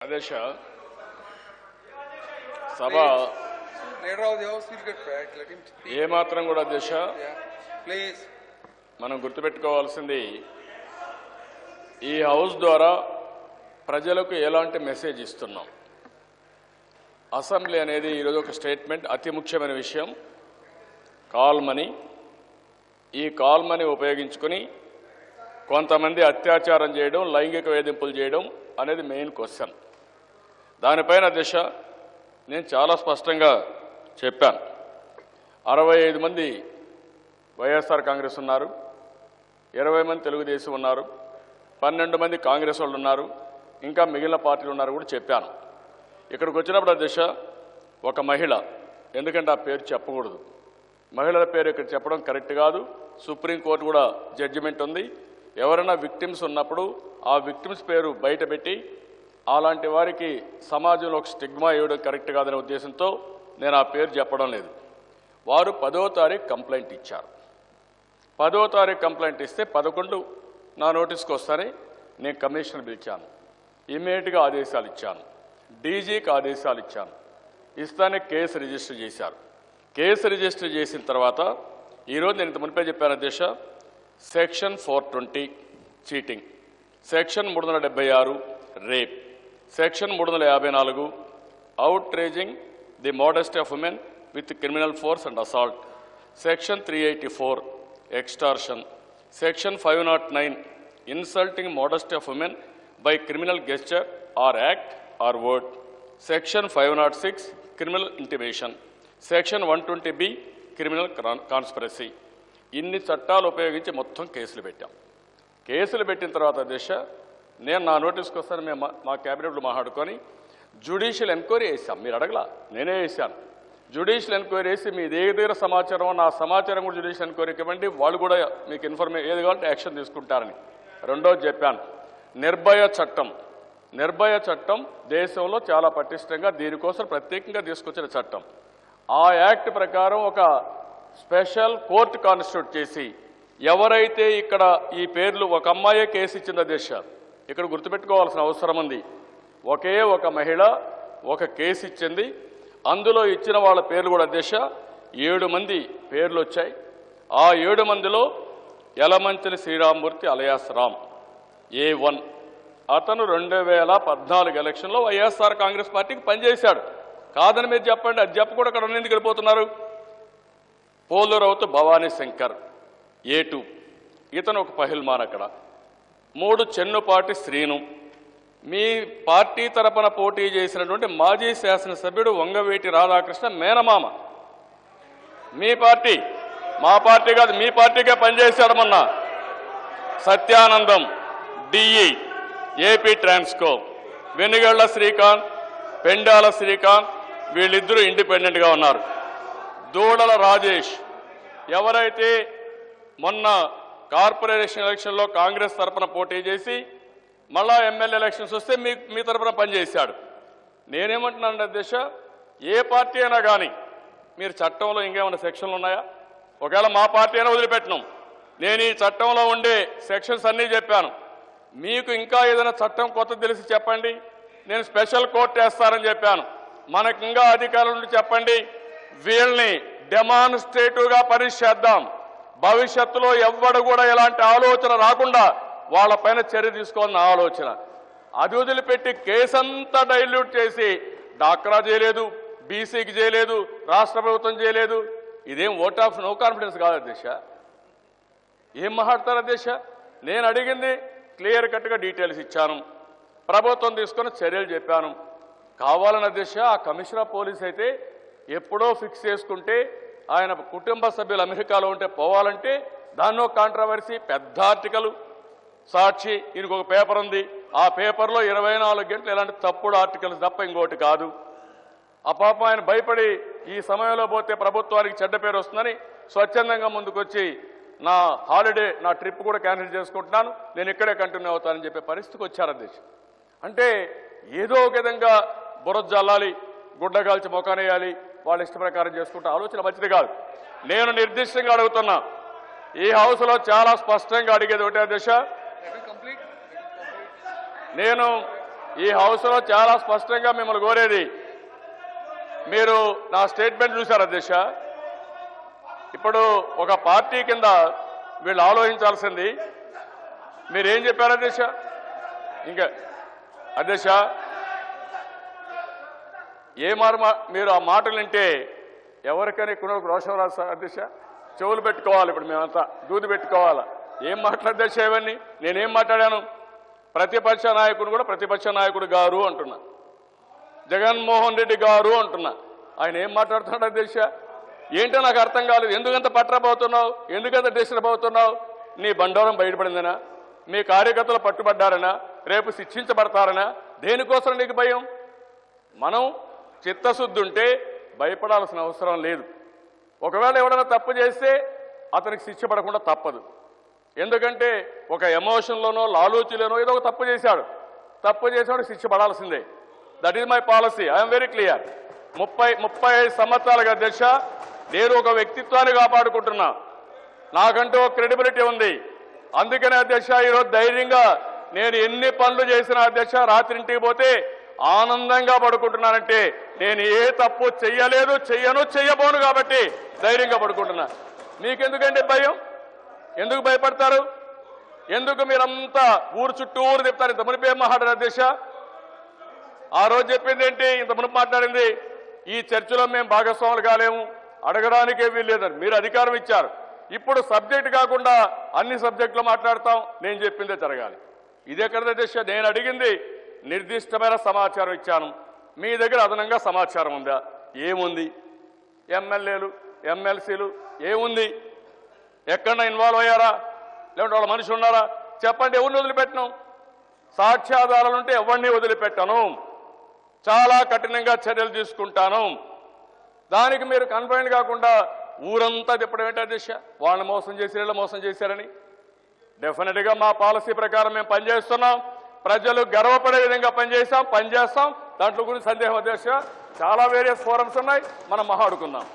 అధ్యక్ష సభ ఏమాత్రం కూడా అధ్యక్ష మనం గుర్తుపెట్టుకోవాల్సింది ఈ హౌస్ ద్వారా ప్రజలకు ఎలాంటి మెసేజ్ ఇస్తున్నాం. అసెంబ్లీ అనేది ఈరోజు ఒక స్టేట్మెంట్, అతి ముఖ్యమైన విషయం. కాల్ మనీ, ఈ కాల్ మనీ ఉపయోగించుకొని కొంతమంది అత్యాచారం చేయడం, లైంగిక వేధింపులు చేయడం అనేది మెయిన్ క్వశ్చన్. దానిపైన దిశ నేను చాలా స్పష్టంగా చెప్పాను. 65 మంది వైఎస్ఆర్ కాంగ్రెస్ ఉన్నారు, 20 మంది తెలుగుదేశం ఉన్నారు, 12 మంది కాంగ్రెస్ వాళ్ళు ఉన్నారు, ఇంకా మిగిలిన పార్టీలు ఉన్నారు కూడా చెప్పాను. ఇక్కడికి వచ్చినప్పుడు దిశ ఒక మహిళ, ఎందుకంటే ఆ పేరు చెప్పకూడదు, మహిళల పేరు ఇక్కడ చెప్పడం కరెక్ట్ కాదు. సుప్రీంకోర్టు కూడా జడ్జిమెంట్ ఉంది. ఎవరైనా విక్టిమ్స్ ఉన్నప్పుడు ఆ విక్టిమ్స్ పేరు బయటపెట్టి అలాంటి వారికి సమాజంలో ఒక స్టిగ్మా ఇవ్వడం కరెక్ట్ కాదనే ఉద్దేశంతో నేను ఆ పేరు చెప్పడం లేదు. వారు 10వ తారీఖు కంప్లైంట్ ఇచ్చారు. 10వ తారీఖు కంప్లైంట్ ఇస్తే 11 నా నోటీస్కి వస్తానే నేను కమిషనర్ పిలిచాను, ఇమ్మీడియట్గా ఆదేశాలు ఇచ్చాను, డీజీకి ఆదేశాలు ఇచ్చాను. ఇస్తానే కేసు రిజిస్టర్ చేశారు. కేసు రిజిస్టర్ చేసిన తర్వాత ఈరోజు నేను ఇంత మునిపే చెప్పాను అధ్యక్ష, section 420 cheating, section 376 rape, section 354 outraging the modesty of women with criminal force and assault, section 384 extortion, section 509 insulting modesty of women by criminal gesture or act or word, section 506 criminal intimidation, section 120B criminal conspiracy. ఇన్ని చట్టాలు ఉపయోగించి మొత్తం కేసులు పెట్టాం. కేసులు పెట్టిన తర్వాత దిశ నేను నా నోటీస్కి వస్తాను, మేము మా క్యాబినెట్లో మాట్లాడుకొని జ్యుడిషియల్ ఎంక్వైరీ వేసాం. మీరు అడగలా, నేనే వేసాను. జ్యుడిషియల్ ఎంక్వైరీ వేసి మీ దగ్గర సమాచారం, నా సమాచారం కూడా జ్యుడిషియల్ ఎంక్వైరీకి ఇవ్వండి, వాళ్ళు కూడా మీకు ఇన్ఫర్మేషన్ ఏది కావాలంటే యాక్షన్ తీసుకుంటారని. రెండోది చెప్పాను, నిర్భయ చట్టం. నిర్భయ చట్టం దేశంలో చాలా పటిష్టంగా దీనికోసం ప్రత్యేకంగా తీసుకొచ్చిన చట్టం. ఆ యాక్ట్ ప్రకారం ఒక స్పెషల్ కోర్టు కాన్స్టిట్యూట్ చేసి ఎవరైతే ఇక్కడ ఈ పేర్లు, ఒక అమ్మాయే కేసు ఇచ్చింది దేశ, ఇక్కడ గుర్తుపెట్టుకోవాల్సిన అవసరం ఉంది. ఒకే ఒక మహిళ ఒక కేసు ఇచ్చింది, అందులో ఇచ్చిన వాళ్ళ పేర్లు కూడా దేశ 7 మంది పేర్లు వచ్చాయి. ఆ 7 మందిలో యలమంచిలి శ్రీరామ్మూర్తి అలయాస్ రామ్ A1, అతను 2014 ఎలక్షన్లో వైఎస్ఆర్ కాంగ్రెస్ పార్టీకి పనిచేశాడు. కాదని మీరు చెప్పండి, అది చెప్పకుండా అక్కడ ఎందుకు వెళ్ళిపోతున్నారు. పోలురవుతు భవానీ శంకర్ A2, ఇతను ఒక పహిల్మాన్ అక్కడ. 3 చెన్నుపాటి శ్రీను, మీ పార్టీ తరపున పోటీ చేసినటువంటి మాజీ శాసనసభ్యుడు వంగవేటి రాధాకృష్ణ మేనమామ. మీ పార్టీ, మా పార్టీ కాదు, మీ పార్టీకే పనిచేశాడు మొన్న. సత్యానందం డిఈ ఏపీ ట్రాన్స్కో, వెనుగళ్ల శ్రీకాంత్, పెండాల శ్రీకాంత్, వీళ్ళిద్దరూ ఇండిపెండెంట్గా ఉన్నారు. దూడల రాజేష్, ఎవరైతే మొన్న కార్పొరేషన్ ఎలక్షన్లో కాంగ్రెస్ తరఫున పోటీ చేసి మళ్ళా ఎమ్మెల్యే ఎలక్షన్స్ వస్తే మీ తరఫున పనిచేశాడు. నేనేమంటున్నాను అధ్యక్ష, ఏ పార్టీ అయినా కానీ మీరు చట్టంలో ఇంకేమైనా సెక్షన్లు ఉన్నాయా? ఒకవేళ మా పార్టీ అయినా వదిలిపెట్టను. నేను ఈ చట్టంలో ఉండే సెక్షన్స్ అన్నీ చెప్పాను. మీకు ఇంకా ఏదైనా చట్టం కొత్త తెలిసి చెప్పండి, నేను స్పెషల్ కోర్టు వేస్తానని చెప్పాను. మనకు ఇంకా అధికారుల నుండి చెప్పండి, వీళ్ళని డెమాన్స్ట్రేటివ్గా పనిష్ చేద్దాం. భవిష్యత్తులో ఎవ్వడు కూడా ఎలాంటి ఆలోచన రాకుండా వాళ్ళపైన చర్య తీసుకోవాలన్న ఆలోచన. అది వదిలిపెట్టి కేసంతా డైల్యూట్ చేసి డాక్రా చేయలేదు, బీసీకి చేయలేదు, రాష్ట్ర ప్రభుత్వం చేయలేదు. ఇదేం ఓట్ ఆఫ్ నో కాన్ఫిడెన్స్ కాదు అధ్యక్ష. ఏం మాట్లాడతారు అధ్యక్ష? నేను అడిగింది క్లియర్ కట్గా డీటెయిల్స్ ఇచ్చాను, ప్రభుత్వం తీసుకుని చర్యలు చెప్పాను. కావాలని అధ్యక్ష ఆ కమిషనర్ ఆఫ్ పోలీస్ అయితే ఎప్పుడో ఫిక్స్ చేసుకుంటే ఆయన కుటుంబ సభ్యులు అమెరికాలో ఉంటే పోవాలంటే దాన్నో కాంట్రవర్సీ, పెద్ద ఆర్టికల్, సాక్షి, ఈయనకు ఒక పేపర్ ఉంది, ఆ పేపర్లో 24 గంటలు ఇలాంటి తప్పుడు ఆర్టికల్స్ తప్ప ఇంకోటి కాదు. ఆ పాపం ఆయన భయపడి ఈ సమయంలో పోతే ప్రభుత్వానికి చెడ్డ పేరు వస్తుందని స్వచ్ఛందంగా ముందుకొచ్చి నా హాలిడే, నా ట్రిప్ కూడా క్యాన్సిల్ చేసుకుంటున్నాను, నేను ఇక్కడే కంటిన్యూ అవుతానని చెప్పే పరిస్థితికి వచ్చారు అధ్యక్ష. అంటే ఏదో ఒక విధంగా బురద జల్లాలి, గుడ్డగాల్చి మొఖానేయాలి, వాళ్ళ ఇష్ట ప్రకారం చేసుకుంటే ఆలోచన మంచిది కాదు. నేను నిర్దిష్టంగా అడుగుతున్నా, ఈ హౌస్లో చాలా స్పష్టంగా అడిగేది ఒకటే అధ్యక్ష, నేను ఈ హౌస్లో చాలా స్పష్టంగా మిమ్మల్ని కోరేది, మీరు నా స్టేట్మెంట్ చూశారు అధ్యక్ష. ఇప్పుడు ఒక పార్టీ కింద వీళ్ళు ఆలోచించాల్సింది మీరేం చెప్పారు అధ్యక్ష. ఇంకా అధ్యక్ష మీరు ఆ మాటలు వింటే ఎవరికైనా ఇక్కడ రోషం రాదు సార్ అధ్యక్ష. చెవులు పెట్టుకోవాలి, ఇప్పుడు మేమంతా దూది పెట్టుకోవాలా. ఏం మాట్లాడధ్యక్ష ఇవన్నీ? నేనేం మాట్లాడాను? ప్రతిపక్ష నాయకుడు కూడా ప్రతిపక్ష నాయకుడు గారు అంటున్నా, జగన్మోహన్ రెడ్డి గారు అంటున్నా. ఆయన ఏం మాట్లాడుతున్నాడు అధ్యక్ష? ఏంటో నాకు అర్థం కాలేదు. ఎందుకంత పట్టబోతున్నావు? ఎందుకంత డిస్టర్బ్ అవుతున్నావు? నీ బండారం బయటపడిందనా? మీ కార్యకర్తలు పట్టుబడ్డారనా? రేపు శిక్షించబడతారనా? దేనికోసం నీకు భయం? మనం చిత్తశుద్ధి ఉంటే భయపడాల్సిన అవసరం లేదు. ఒకవేళ ఎవడైనా తప్పు చేస్తే అతనికి శిక్ష పడకుండా తప్పదు. ఎందుకంటే ఒక ఎమోషన్లోనో లాలూచిలోనో ఏదో ఒక తప్పు చేశాడు, తప్పు చేసేవాడు శిక్ష పడాల్సిందే. That is my policy. I'm very clear. 35 సంవత్సరాలుగా అధ్యక్ష నేను ఒక వ్యక్తిత్వాన్ని కాపాడుకుంటున్నా. నాకంటూ ఒక క్రెడిబిలిటీ ఉంది. అందుకనే అధ్యక్ష ఈరోజు ధైర్యంగా నేను ఎన్ని పనులు చేసినా అధ్యక్ష రాత్రి ఇంటికి పోతే ఆనందంగా పడుకుంటున్నానంటే నేను ఏ తప్పు చెయ్యలేదు, చెయ్యబోను కాబట్టి ధైర్యంగా పడుకుంటున్నా. మీకెందుకంటే భయం? ఎందుకు భయపడతారు? ఎందుకు మీరంతా ఊరు చుట్టూరు చెప్తారు? ఇంత మునిపే మాట్లాడారు అధ్యక్ష. ఆ రోజు చెప్పింది ఏంటి? ఇంత మునుపు మాట్లాడింది ఈ చర్చలో మేము భాగస్వాములు కాలేము, అడగడానికే వీల్లేదని మీరు అధికారం ఇచ్చారు. ఇప్పుడు సబ్జెక్ట్ కాకుండా అన్ని సబ్జెక్టులు మాట్లాడతాం. నేను చెప్పిందే జరగాలి. ఇదే కదా అధ్యక్ష. నేను అడిగింది నిర్దిష్టమైన సమాచారం ఇచ్చాను. మీ దగ్గర అదనంగా సమాచారం ఉందా? ఏముంది? ఎమ్మెల్యేలు ఎమ్మెల్సీలు ఏముంది? ఎక్కడన్నా ఇన్వాల్వ్ అయ్యారా? లేదంటే వాళ్ళ మనిషి ఉన్నారా? చెప్పండి. ఎవరిని వదిలిపెట్టను? సాక్ష్యాధారాలుంటే ఎవరిని వదిలిపెట్టను. చాలా కఠినంగా చర్యలు తీసుకుంటాను. దానికి మీరు కన్ఫైన్ కాకుండా ఊరంతా తిప్పడం ఏంటి అధ్యక్ష? వాళ్ళని మోసం చేసి వీళ్ళని మోసం చేశారని. డెఫినెట్గా మా పాలసీ ప్రకారం మేము పనిచేస్తున్నాం. ప్రజలు గర్వపడే విధంగా పనిచేస్తాం. దాంట్లో గురించి సందేహం అధ్యక్ష. చాలా వేరియస్ ఫోరమ్స్ ఉన్నాయి, మనం మాట్లాడుకుందాం.